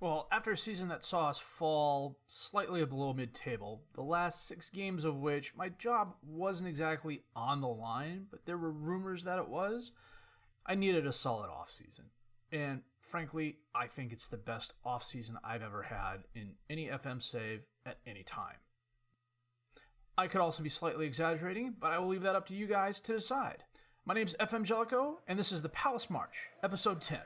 Well, after a season that saw us fall slightly below mid-table, the last 6 games of which my job wasn't exactly on the line, but there were rumors that it was, I needed a solid offseason. And frankly, I think it's the best offseason I've ever had in any FM save at any time. I could also be slightly exaggerating, but I will leave that up to you guys to decide. My name's FM Jellicoe, and this is the Palace March, episode 10.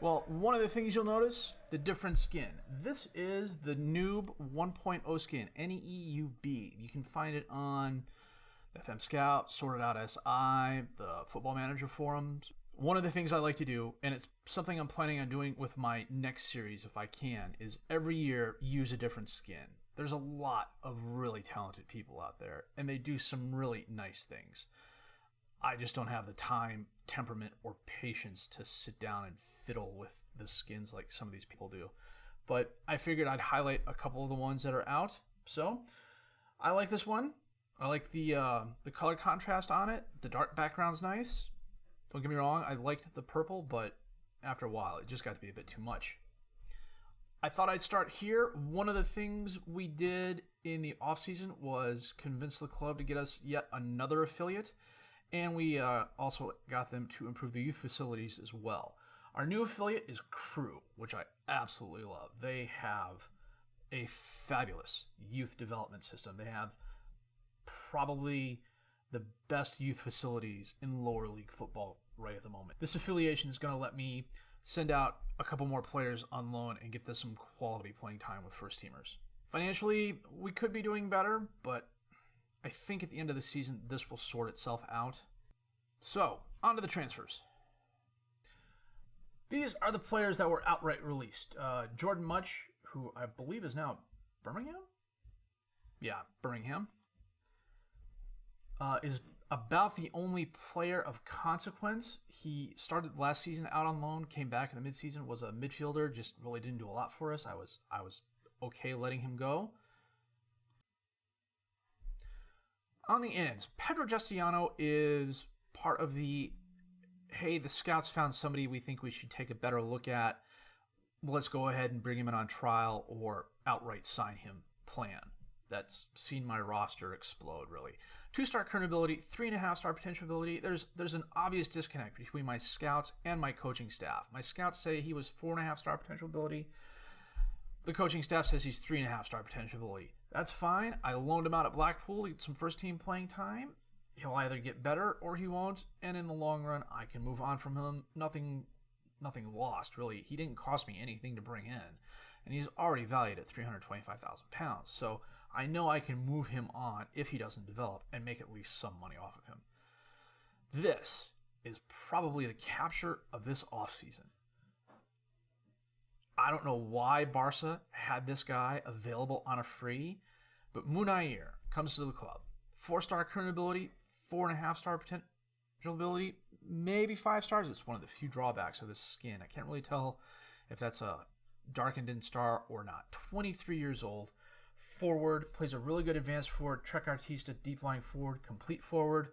Well, one of the things you'll notice, the different skin. This is the Noob 1.0 skin, Neub. You can find it on FM Scout, Sorted Out SI, the Football Manager forums. One of the things I like to do, and it's something I'm planning on doing with my next series if I can, is every year use a different skin. There's a lot of really talented people out there, and they do some really nice things. I just don't have the time, temperament, or patience to sit down and fiddle with the skins like some of these people do. But I figured I'd highlight a couple of the ones that are out. So I like this one. I like the color contrast on it. The dark background's nice. Don't get me wrong, I liked the purple, but after a while, it just got to be a bit too much. I thought I'd start here. One of the things we did in the offseason was convince the club to get us yet another affiliate. And we also got them to improve the youth facilities as well. Our new affiliate is Crew, which I absolutely love. They have a fabulous youth development system. They have probably the best youth facilities in lower league football right at the moment. This affiliation is going to let me send out a couple more players on loan and get them some quality playing time with first teamers. Financially, we could be doing better, but I think at the end of the season, this will sort itself out. So, on to the transfers. These are the players that were outright released. Jordan Much, who I believe is now Birmingham? Yeah, Birmingham. Is about the only player of consequence. He started last season out on loan, came back in the midseason, was a midfielder, just really didn't do a lot for us. I was okay letting him go. On the ends, Pedro Justiano is part of the, hey, the scouts found somebody we think we should take a better look at. Let's go ahead and bring him in on trial or outright sign him plan. That's seen my roster explode, really. 2-star current ability, 3.5-star potential ability. There's an obvious disconnect between my scouts and my coaching staff. My scouts say he was 4.5-star potential ability. The coaching staff says he's 3.5-star potential ability. That's fine. I loaned him out at Blackpool to get some first-team playing time. He'll either get better or he won't, and in the long run, I can move on from him. Nothing lost, really. He didn't cost me anything to bring in, and he's already valued at £325,000. So I know I can move him on if he doesn't develop and make at least some money off of him. This is probably the capture of this offseason. I don't know why Barca had this guy available on a free, but Munair comes to the club. 4-star current ability, 4.5-star potential ability, maybe 5 stars. It's one of the few drawbacks of this skin. I can't really tell if that's a darkened in star or not. 23 years old, forward, plays a really good advanced forward, Trek Artista, deep lying forward, complete forward,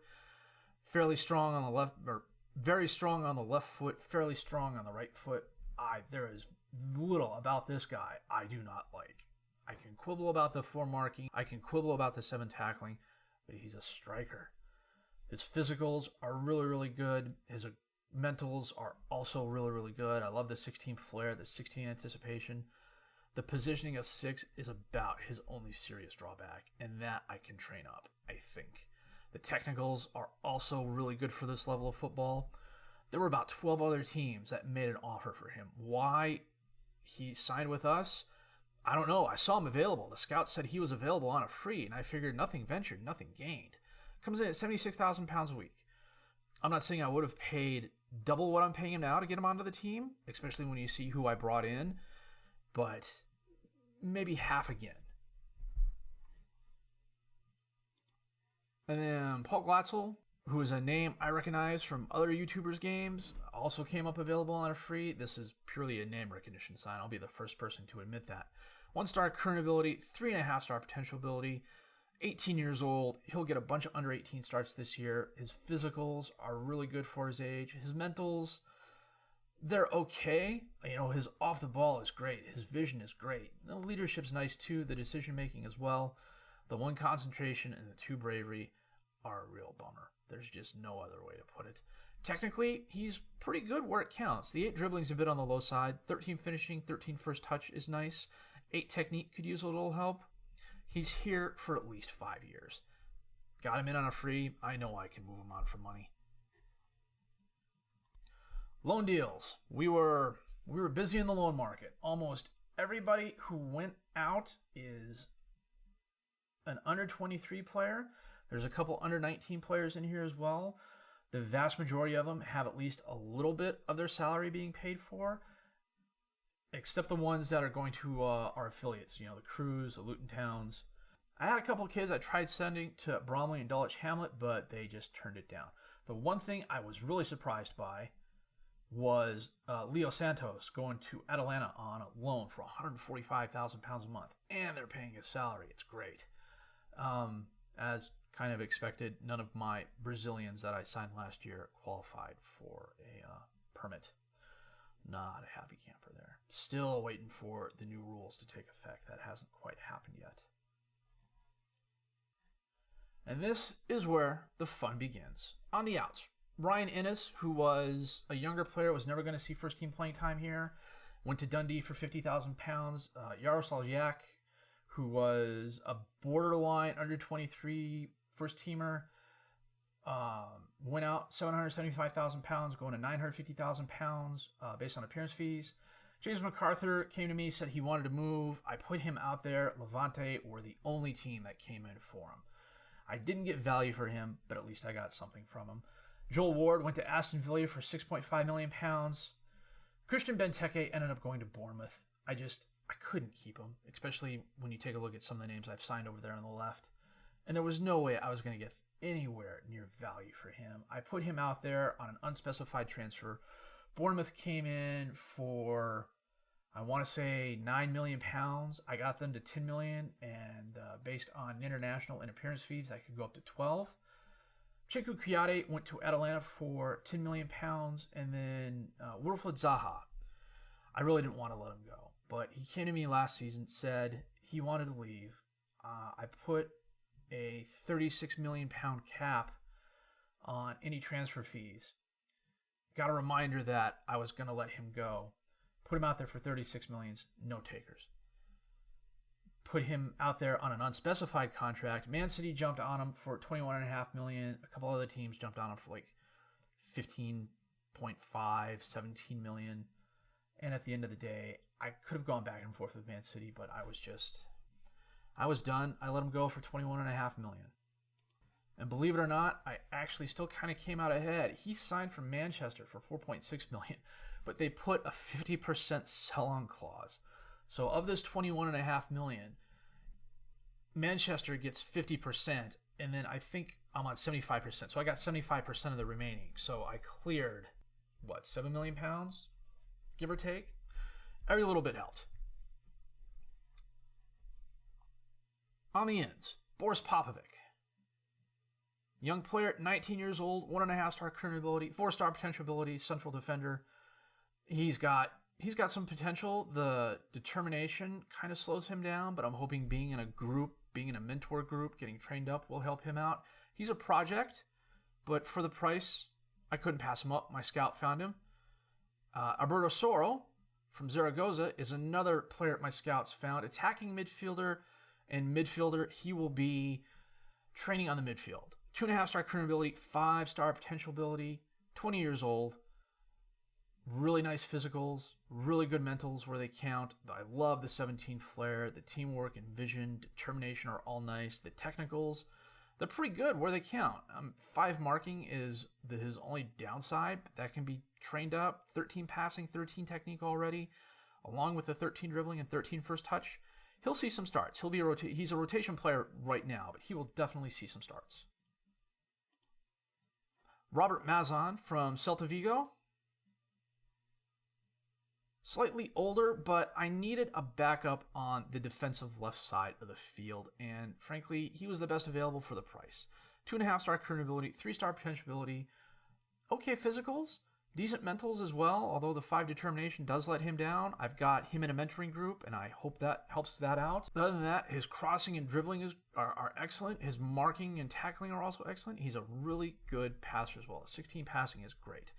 fairly strong on the left, or very strong on the left foot, fairly strong on the right foot. There is little about this guy I do not like. I can quibble about the 4 marking, I can quibble about the 7 tackling, but he's a striker. His physicals are really, really good. His mentals are also really, really good. I love the 16 flair, the 16 anticipation. The positioning of 6 is about his only serious drawback, and that I can train up, I think. The technicals are also really good for this level of football. There were about 12 other teams that made an offer for him. Why he signed with us, I don't know. I saw him available. The scouts said he was available on a free, and I figured nothing ventured, nothing gained. Comes in at £76,000 a week. I'm not saying I would have paid double what I'm paying him now to get him onto the team, especially when you see who I brought in, but maybe half again. And then Paul Glatzel, who is a name I recognize from other YouTubers' games, also came up available on a free. This is purely a name recognition sign. I'll be the first person to admit that. 1-star current ability, 3.5-star potential ability. 18 years old. He'll get a bunch of under 18 starts this year. His physicals are really good for his age. His mentals, they're okay. His off the ball is great. His vision is great. The leadership's nice too. The decision making as well. The 1 concentration and the 2 bravery are a real bummer. There's just no other way to put it. Technically, he's pretty good where it counts. The 8 dribbling's a bit on the low side. 13 finishing, 13 first touch is nice. 8 technique could use a little help. He's here for at least 5 years. Got him in on a free. I know I can move him on for money. Loan deals. We were busy in the loan market. Almost everybody who went out is an under 23 player. There's a couple under 19 players in here as well. The vast majority of them have at least a little bit of their salary being paid for, except the ones that are going to our affiliates, the Crews, the Luton Towns. I had a couple of kids I tried sending to Bromley and Dulwich Hamlet, but they just turned it down. The one thing I was really surprised by was Leo Santos going to Atalanta on a loan for £145,000 a month, and they're paying his salary. It's great. As kind of expected, none of my Brazilians that I signed last year qualified for a permit. Not a happy camper there. Still waiting for the new rules to take effect. That hasn't quite happened yet. And this is where the fun begins. On the outs, Ryan Innes, who was a younger player, was never going to see first-team playing time here. Went to Dundee for £50,000. Jaroslav Jak, who was a borderline under 23 first-teamer, went out £775,000, going to £950,000 based on appearance fees. James MacArthur came to me, said he wanted to move. I put him out there. Levante were the only team that came in for him. I didn't get value for him, but at least I got something from him. Joel Ward went to Aston Villa for £6.5 million. Christian Benteke ended up going to Bournemouth. I couldn't keep him, especially when you take a look at some of the names I've signed over there on the left. And there was no way I was going to get anywhere near value for him. I put him out there on an unspecified transfer. Bournemouth came in for, I want to say, £9 million. I got them to $10 million, and based on international and appearance fees, that could go up to 12. Chiku Kuyate went to Atalanta for £10 million, and then Wilfried Zaha. I really didn't want to let him go, but he came to me last season, said he wanted to leave. I put a £36 million cap on any transfer fees. Got a reminder that I was going to let him go. Put him out there for $36 million, no takers. Put him out there on an unspecified contract. Man City jumped on him for $21.5 million. A couple other teams jumped on him for like 15.5, 17 million. And at the end of the day, I could have gone back and forth with Man City, but I was done. I let him go for $21.5 million. And believe it or not, I actually still kind of came out ahead. He signed for Manchester for $4.6 million, but they put a 50% sell-on clause. So of this $21.5 million, Manchester gets 50%, and then I think I'm on 75%. So I got 75% of the remaining. So I cleared, £7 million, give or take? Every little bit helped. On the ends, Boris Popovic. Young player, 19 years old, 1.5-star current ability, 4-star potential ability, central defender. He's got some potential. The determination kind of slows him down, but I'm hoping being in a group, being in a mentor group, getting trained up will help him out. He's a project, but for the price, I couldn't pass him up. My scout found him. Alberto Soro from Zaragoza is another player my scouts found. Attacking midfielder and midfielder. He will be training on the midfield. 2.5-star current ability, 5-star potential ability, 20 years old. Really nice physicals, really good mentals where they count. I love the 17 flair. The teamwork and vision, determination are all nice. The technicals, they're pretty good where they count. 5 marking is his only downside, but that can be trained up. 13 passing, 13 technique already, along with the 13 dribbling and 13 first touch. He'll see some starts. He's a rotation player right now, but he will definitely see some starts. Robert Mazan from Celta Vigo. Slightly older, but I needed a backup on the defensive left side of the field, and frankly, he was the best available for the price. 2.5-star current ability, 3-star potential ability, okay physicals, decent mentals as well, although the 5 determination does let him down. I've got him in a mentoring group, and I hope that helps that out. Other than that, his crossing and dribbling are excellent. His marking and tackling are also excellent. He's a really good passer as well. 16 passing is great.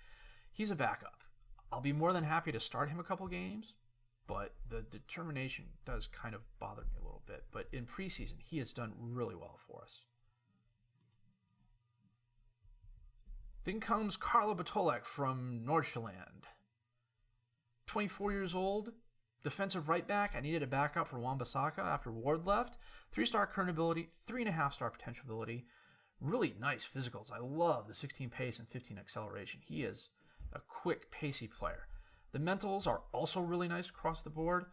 He's a backup. I'll be more than happy to start him a couple games, but the determination does kind of bother me a little bit. But in preseason, he has done really well for us. Then comes Carlo Batolek from Nordjylland. 24 years old, defensive right back. I needed a backup for Wan-Bissaka after Ward left. 3-star current ability, 3.5-star potential ability. Really nice physicals. I love the 16 pace and 15 acceleration. He is a quick, pacey player. The mentals are also really nice across the board.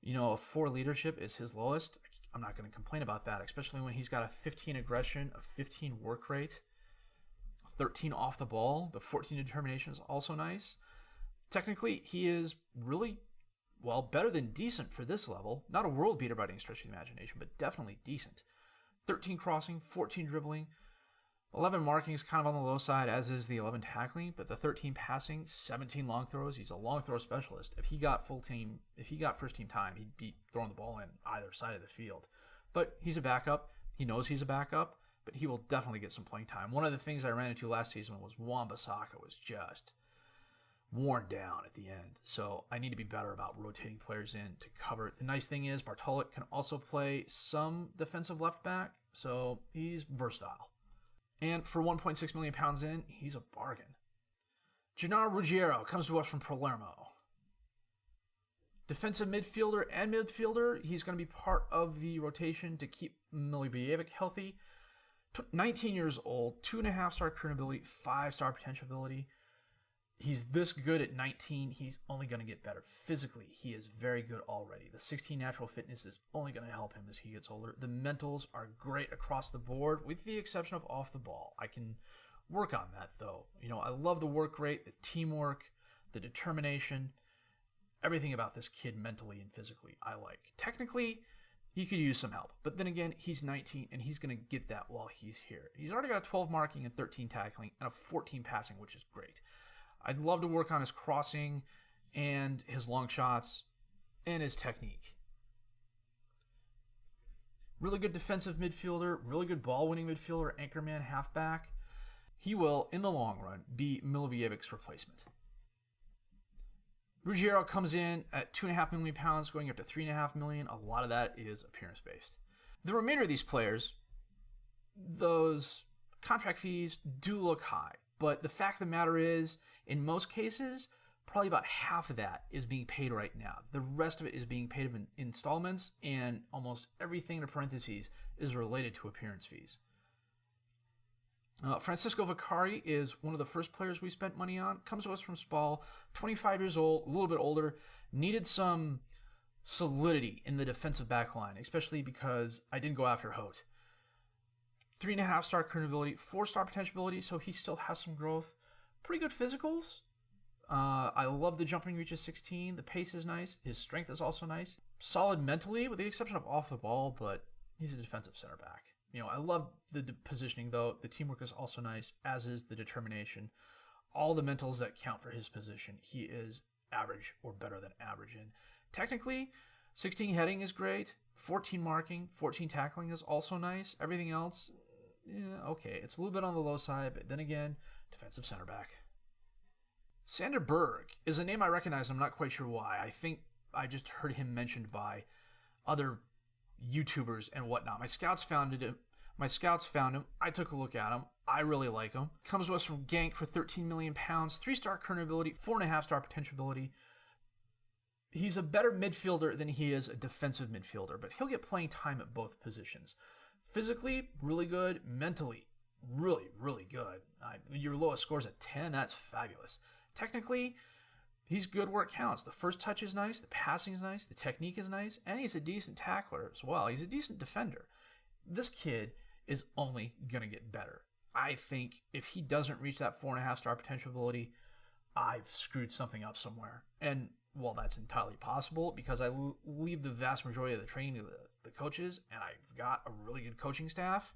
You know, a 4 leadership is his lowest. I'm not going to complain about that, especially when he's got a 15 aggression, a 15 work rate, 13 off the ball. The 14 determination is also nice. Technically, he is really, well, better than decent for this level. Not a world beater by any stretch of the imagination, but definitely decent. 13 crossing, 14 dribbling, 11 marking is kind of on the low side, as is the 11 tackling, but the 13 passing, 17 long throws. He's a long throw specialist. If he got first team time, he'd be throwing the ball in either side of the field. But he's a backup. He knows he's a backup, but he will definitely get some playing time. One of the things I ran into last season was Wan-Bissaka was just worn down at the end. So I need to be better about rotating players in to cover it. The nice thing is Bartolek can also play some defensive left back, so he's versatile. And for 1.6 million pounds in, he's a bargain. Gennaro Ruggiero comes to us from Palermo. Defensive midfielder and midfielder. He's going to be part of the rotation to keep Milivojevic healthy. 19 years old, 2.5-star current ability, 5-star potential ability. He's this good at 19. He's only going to get better. Physically, he is very good already. The 16 natural fitness is only going to help him as he gets older. The mentals are great across the board, with the exception of off the ball. I can work on that, though. You know, I love the work rate, the teamwork, the determination, everything about this kid mentally and physically I like. Technically, he could use some help. But then again, he's 19, and he's going to get that while he's here. He's already got a 12 marking and 13 tackling and a 14 passing, which is great. I'd love to work on his crossing and his long shots and his technique. Really good defensive midfielder, really good ball-winning midfielder, anchorman, halfback. He will, in the long run, be Milivojevic's replacement. Ruggiero comes in at 2.5 million pounds, going up to 3.5 million. A lot of that is appearance-based. The remainder of these players, those contract fees do look high. But the fact of the matter is, in most cases, probably about half of that is being paid right now. The rest of it is being paid in installments, and almost everything in parentheses is related to appearance fees. Francisco Vicari is one of the first players we spent money on. Comes to us from Spal, 25 years old, a little bit older. Needed some solidity in the defensive back line, especially because I didn't go after Hote. 3.5-star current ability, 4-star potential ability, so he still has some growth. Pretty good physicals. I love the jumping reach of 16. The pace is nice. His strength is also nice. Solid mentally, with the exception of off the ball, but he's a defensive center back. You know, I love the positioning, though. The teamwork is also nice, as is the determination. All the mentals that count for his position, he is average or better than average in. Technically, 16 heading is great. 14 marking, 14 tackling is also nice. Everything else, yeah, okay. It's a little bit on the low side, but then again, defensive center back. Sander Berg is a name I recognize. I'm not quite sure why. I think I just heard him mentioned by other YouTubers and whatnot. My scouts found him. I took a look at him. I really like him. Comes to us from Genk for 13 million pounds, 3-star current ability, 4.5-star potential ability. He's a better midfielder than he is a defensive midfielder, but he'll get playing time at both positions. Physically, really good. Mentally, really, really good. Your lowest score's at 10. That's fabulous. Technically, he's good where it counts. The first touch is nice. The passing is nice. The technique is nice. And he's a decent tackler as well. He's a decent defender. This kid is only going to get better. I think if he doesn't reach that 4.5-star potential ability, I've screwed something up somewhere. And well, that's entirely possible because I leave the vast majority of the training to the coaches, and I've got a really good coaching staff.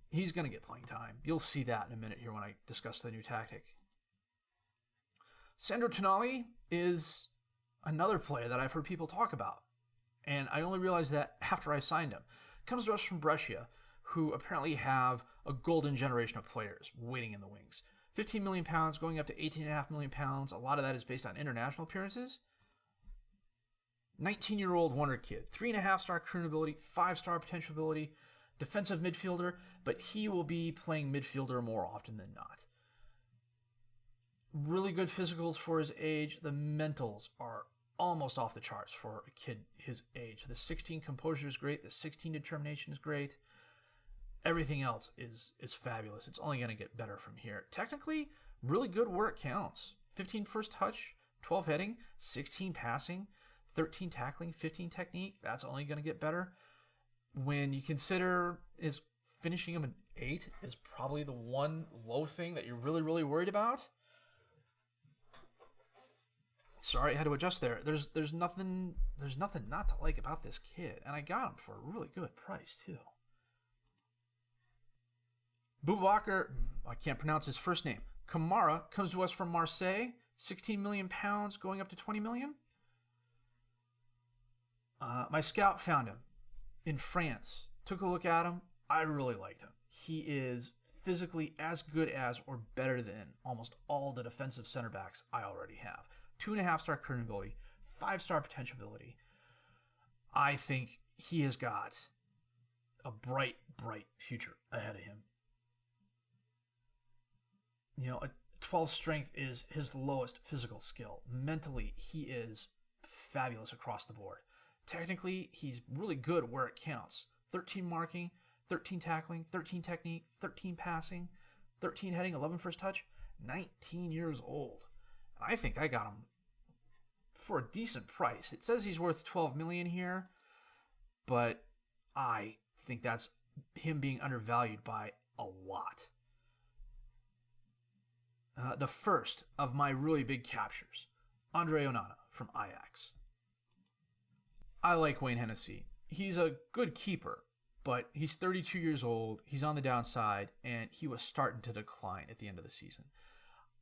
He's going to get playing time. You'll see that in a minute here when I discuss the new tactic. Sandro Tonali is another player that I've heard people talk about, and I only realized that after I signed him. Comes to us from Brescia, who apparently have a golden generation of players waiting in the wings. 15 million pounds, going up to 18.5 million pounds. A lot of that is based on international appearances. 19-year-old wonder kid, 3.5-star current ability, 5-star potential ability, defensive midfielder, but he will be playing midfielder more often than not. Really good physicals for his age. The mentals are almost off the charts for a kid his age. The 16 composure is great. The 16 determination is great. Everything else is fabulous. It's only going to get better from here. Technically, really good where it counts. 15 first touch, 12 heading, 16 passing, 13 tackling, 15 technique. That's only going to get better. When you consider is finishing him an 8 is probably the one low thing that you're really, really worried about. Sorry, I had to adjust there. There's nothing not to like about this kid, and I got him for a really good price too. Boubacar, I can't pronounce his first name. Kamara comes to us from Marseille, 16 million pounds, going up to 20 million. My scout found him in France. Took a look at him. I really liked him. He is physically as good as or better than almost all the defensive center backs I already have. 2.5-star current ability, 5-star potential ability. I think he has got a bright, bright future ahead of him. You know, a 12 strength is his lowest physical skill. Mentally, he is fabulous across the board. Technically, he's really good where it counts. 13 marking, 13 tackling, 13 technique, 13 passing, 13 heading, 11 first touch, 19 years old. I think I got him for a decent price. It says he's worth 12 million here, but I think that's him being undervalued by a lot. The first of my really big captures, Andre Onana from Ajax. I like Wayne Hennessy. He's a good keeper, but he's 32 years old, he's on the downside, and he was starting to decline at the end of the season.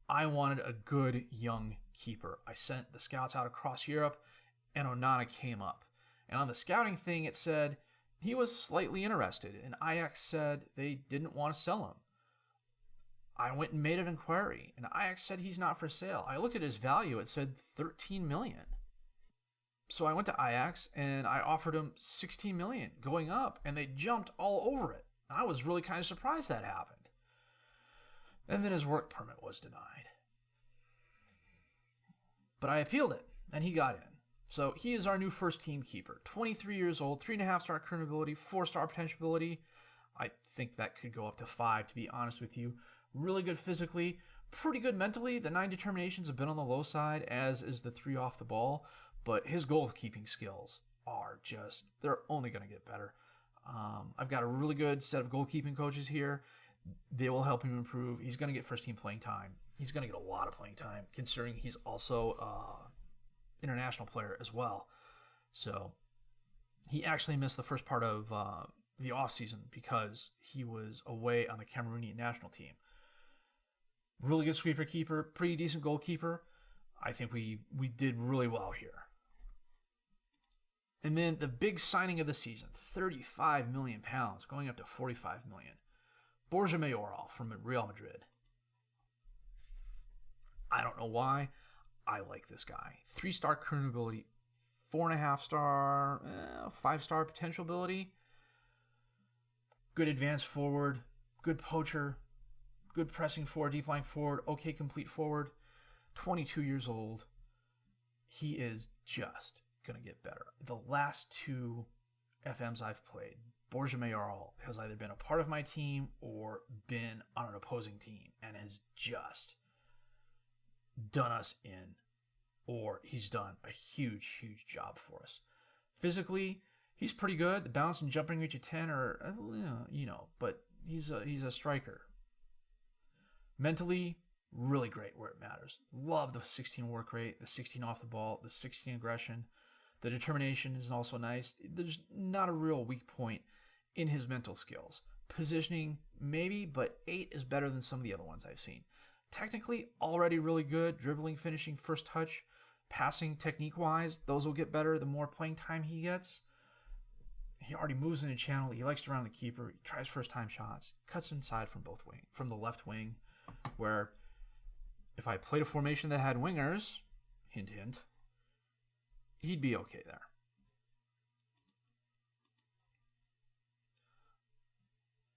I wanted a good young keeper. I sent the scouts out across Europe, and Onana came up. And on the scouting thing, it said he was slightly interested, and Ajax said they didn't want to sell him. I went and made an inquiry, and Ajax said he's not for sale. I looked at his value. It said 13 million. So I went to Ajax, and I offered him 16 million going up, and they jumped all over it. I was really kind of surprised that happened. And then his work permit was denied. But I appealed it, and he got in. So he is our new first-team keeper. 23 years old, 3.5-star current ability, 4-star potential ability. I think that could go up to 5, to be honest with you. Really good physically, pretty good mentally. The 9 determinations have been on the low side, as is the 3 off the ball. But his goalkeeping skills are just, they're only going to get better. I've got a really good set of goalkeeping coaches here. They will help him improve. He's going to get first-team playing time. He's going to get a lot of playing time, considering he's also an international player as well. So he actually missed the first part of the offseason because he was away on the Cameroonian national team. Really good sweeper keeper, pretty decent goalkeeper. I think we did really well here. And then the big signing of the season, 35 million pounds, going up to 45 million. Borja Mayoral from Real Madrid. I don't know why. I like this guy. 3-star current ability, 4.5-star, 5-star potential ability. Good advanced forward, good poacher, good pressing forward, deep lying forward, okay complete forward. 22 years old. He is just going to get better. The last 2 FMs I've played, Borja Mayoral has either been a part of my team or been on an opposing team and has just done us in, or he's done a huge, huge job for us. Physically, he's pretty good. The bounce and jumping reach of 10 are, but he's a striker. Mentally, really great where it matters. Love the 16 work rate, the 16 off the ball, the 16 aggression. The determination is also nice. There's not a real weak point in his mental skills. Positioning, maybe, but 8 is better than some of the other ones I've seen. Technically, already really good. Dribbling, finishing, first touch, passing, technique-wise, those will get better the more playing time he gets. He already moves in a channel. He likes to run the keeper. He tries first-time shots. Cuts inside from both wing, from the left wing, where if I played a formation that had wingers, hint, hint, he'd be okay there.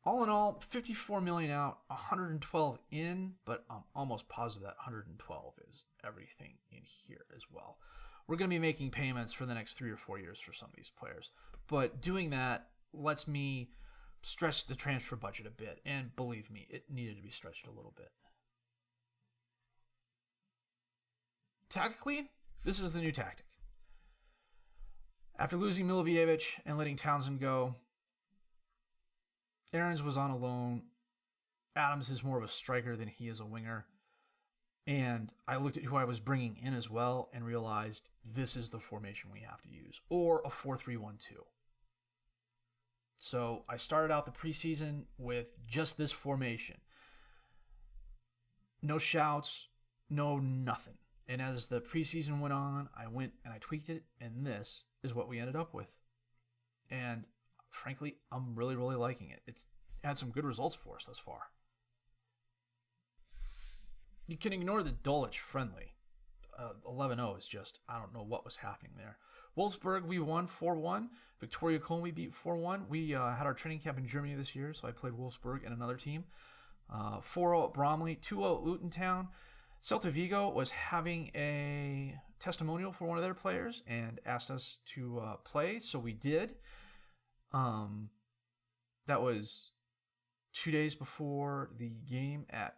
All in all, 54 million out, 112 in, but I'm almost positive that 112 is everything in here as well. We're going to be making payments for the next 3 or 4 years for some of these players, but doing that lets me stretch the transfer budget a bit, and believe me, it needed to be stretched a little bit. Tactically, this is the new tactic. After losing Milivojevic and letting Townsend go, Aarons was on a loan. Adams is more of a striker than he is a winger. And I looked at who I was bringing in as well and realized this is the formation we have to use, or a 4-3-1-2. So I started out the preseason with just this formation. No shouts, no nothing. And as the preseason went on, I went and I tweaked it, and this is what we ended up with. And frankly, I'm really, really liking it. It's had some good results for us thus far. You can ignore the Dulwich friendly. 11-0 is just, I don't know what was happening there. Wolfsburg, we won 4-1. Victoria Köln, we beat 4-1. We had our training camp in Germany this year, so I played Wolfsburg and another team. 4-0 at Bromley, 2-0 at Luton Town. Celta Vigo was having a testimonial for one of their players and asked us to play, so we did. That was 2 days before the game at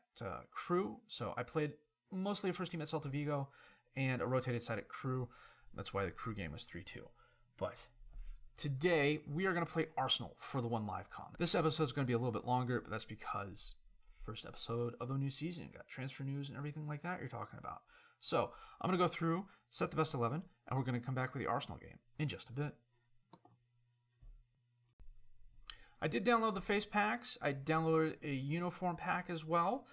Crewe, so I played mostly a first team at Celta Vigo and a rotated side at Crewe. That's why the Crewe game was 3-2. But today we are going to play Arsenal for the One Live Con. This episode is going to be a little bit longer, but that's because first episode of the new season, got transfer news and everything like that you're talking about. So I'm going to go through, set the best 11, and we're going to come back with the Arsenal game in just a bit. I did download the face packs. I downloaded a uniform pack as well.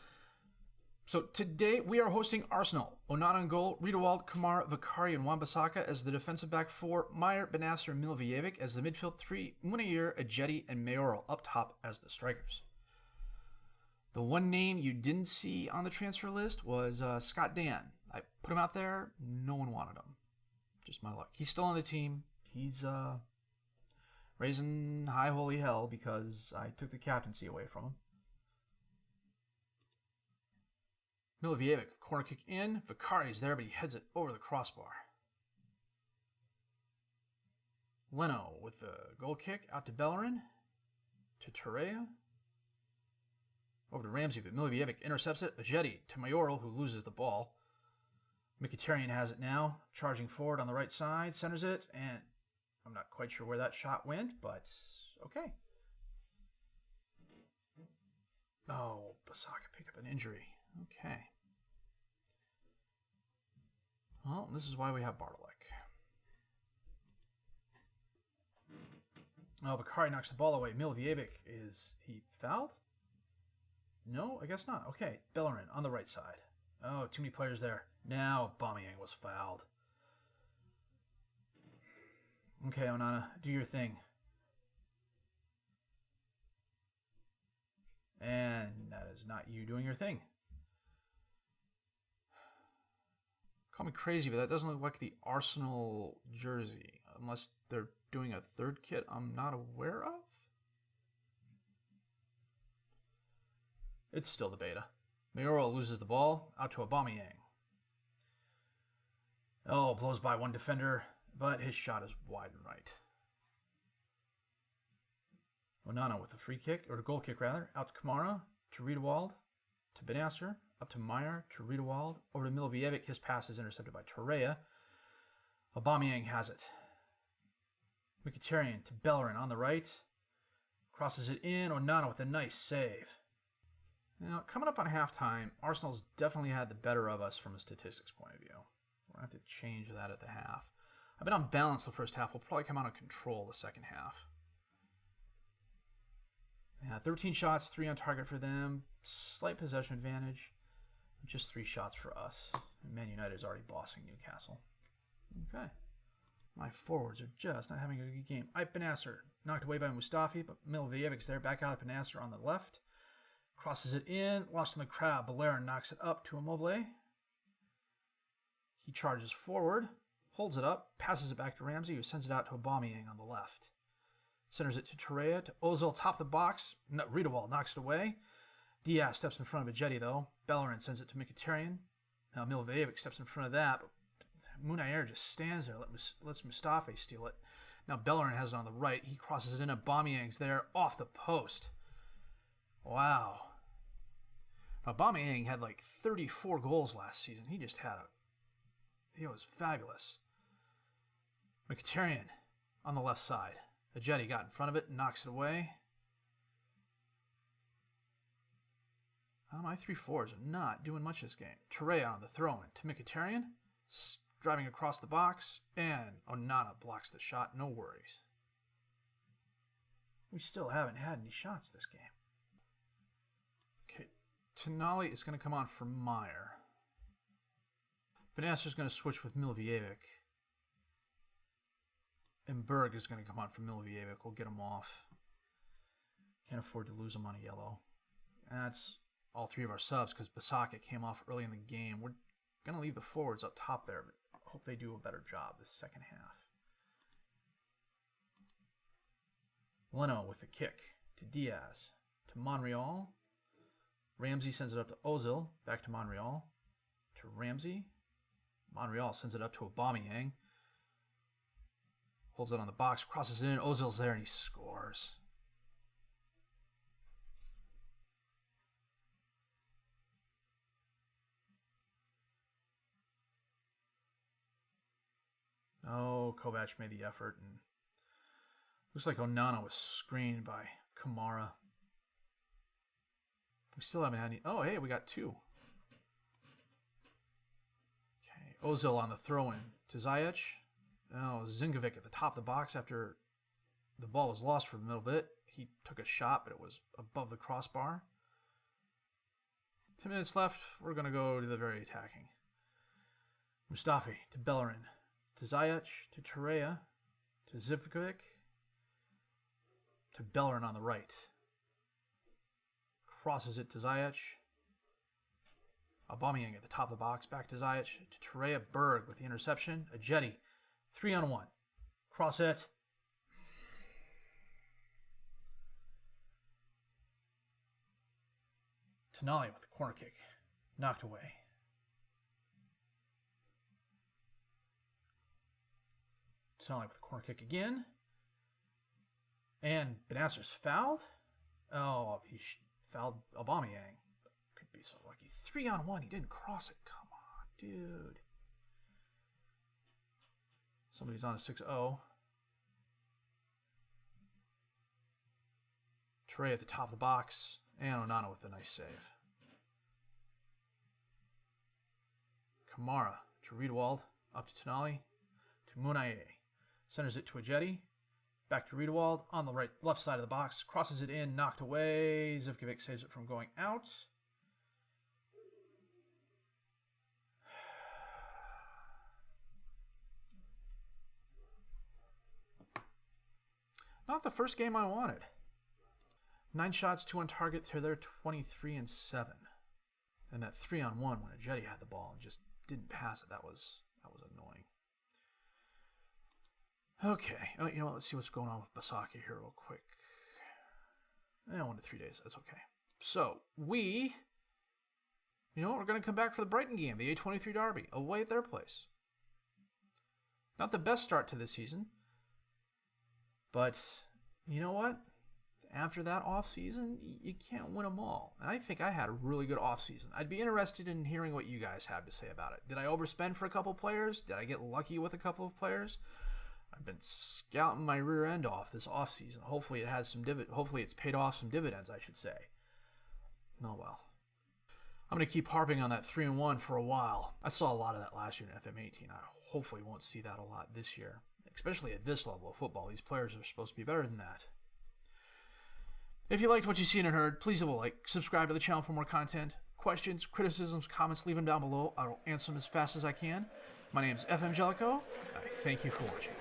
So today we are hosting Arsenal. Onana in goal, Riedewald, Kamara, Vakari, and Wan-Bissaka as the defensive back 4, Meyer, Benasser, and Milivojevic as the midfield 3, Munir, Ajeti, and Mayoral up top as the strikers. The one name you didn't see on the transfer list was Scott Dan. I put him out there. No one wanted him. Just my luck. He's still on the team. He's raising high holy hell because I took the captaincy away from him. Milivojevic, corner kick in. Vakari's there, but he heads it over the crossbar. Leno with the goal kick out to Bellerin. To Torreira. Over to Ramsey, but Milivojevic intercepts it. Ajeti to Mayoral, who loses the ball. Mkhitaryan has it now. Charging forward on the right side. Centers it, and I'm not quite sure where that shot went, but okay. Oh, Bissaka picked up an injury. Okay. Well, this is why we have Bartolek. Oh, Vakari knocks the ball away. Milivojevic, is he fouled? No, I guess not. Okay, Bellerin on the right side. Oh, too many players there. Now Aubameyang was fouled. Okay, Onana, do your thing. And that is not you doing your thing. Call me crazy, but that doesn't look like the Arsenal jersey. Unless they're doing a third kit I'm not aware of. It's still the beta. Mayoral loses the ball. Out to Aubameyang. Oh, blows by one defender, but his shot is wide and right. Onana with a free kick, or a goal kick rather. Out to Kamara, to Riedewald, to Benasser, up to Meyer, to Riedewald, over to Milivojevic. His pass is intercepted by Torreira. Aubameyang has it. Mkhitaryan to Bellerin on the right. Crosses it in. Onana with a nice save. Now, coming up on halftime, Arsenal's definitely had the better of us from a statistics point of view. We're going to have to change that at the half. I've been on balance the first half. We'll probably come out of control the second half. Yeah, 13 shots, 3 on target for them. Slight possession advantage. Just 3 shots for us. And Man United is already bossing Newcastle. Okay. My forwards are just not having a good game. Benasser knocked away by Mustafi, but Milivojevic's there. Back out of Benasser on the left. Crosses it in. Lost in the crowd. Bellerin knocks it up to Immobile. He charges forward. Holds it up. Passes it back to Ramsey, who sends it out to Aubameyang on the left. Centers it to Torreira, to Ozil, top of the box. No, Riedewald knocks it away. Diaz steps in front of Ajeti, though. Bellerin sends it to Mkhitaryan. Now Milivojevic steps in front of that, but Munayer just stands there, lets Mustafi steal it. Now Bellerin has it on the right. He crosses it in. Aubameyang's there, off the post. Wow. Aubameyang had like 34 goals last season. He just had he was fabulous. Mkhitaryan on the left side. Ajeti got in front of it and knocks it away. Oh, my 3-4s are not doing much this game. Torreira on the throw-in to Mkhitaryan. Driving across the box. And Onana blocks the shot. No worries. We still haven't had any shots this game. Okay. Tonali is going to come on for Meyer. Benasser's going to switch with Milivojevic. And Berg is going to come on for Milivojevic. We'll get him off. Can't afford to lose him on a yellow. And that's all 3 of our subs because Basaka came off early in the game. We're going to leave the forwards up top there, but hope they do a better job this second half. Leno with the kick to Diaz. To Monreal. Ramsey sends it up to Ozil. Back to Monreal. To Ramsey. Monreal sends it up to Aubameyang. Holds it on the box, crosses it in. Ozil's there and he scores. Oh, Kovac made the effort. And looks like Onana was screened by Kamara. We still haven't had any. Oh, hey, we got 2. Okay, Ozil on the throw-in to Ziyech. Oh, Zinkovic at the top of the box after the ball was lost for a little bit. He took a shot, but it was above the crossbar. 10 minutes left. We're going to go to the very attacking. Mustafi to Bellerin. To Ziyech. To Torreira. To Zinkovic. To Bellerin on the right. Crosses it to Ziyech. Aubameyang at the top of the box. Back to Ziyech. To Torreira. Berg with the interception. Ajeti. 3-on-1. Cross it. Tonali with the corner kick. Knocked away. Tonali with the corner kick again. And Benasser's fouled. Oh, he fouled Aubameyang. Could be so lucky. 3-on-1. He didn't cross it. Come on, dude. Somebody's on a 6-0. Torreira at the top of the box. And Onana with a nice save. Kamara to Riedewald. Up to Tonali. To Munayer. Centers it to Ajeti. Back to Riedewald. On the left side of the box. Crosses it in. Knocked away. Zivkovic saves it from going out. Not the first game I wanted. 9 shots, 2 on target to their 23-7. And that 3-on-1 when Ajeti had the ball and just didn't pass it. That was annoying. Okay. Oh, you know what? Let's see what's going on with Basaka here real quick. 1 to 3 days. That's okay. So, we're going to come back for the Brighton game, the A23 Derby, away at their place. Not the best start to the season. But, you know what? After that offseason, you can't win them all. And I think I had a really good offseason. I'd be interested in hearing what you guys have to say about it. Did I overspend for a couple players? Did I get lucky with a couple of players? I've been scouting my rear end off this offseason. Hopefully it has hopefully it's paid off some dividends, I should say. Oh well. I'm going to keep harping on that 3-1 for a while. I saw a lot of that last year in FM18. I hopefully won't see that a lot this year, especially at this level of football. These players are supposed to be better than that. If you liked what you've seen and heard, please leave a like, subscribe to the channel for more content. Questions, criticisms, comments, leave them down below. I will answer them as fast as I can. My name is FM Jellico, and I thank you for watching.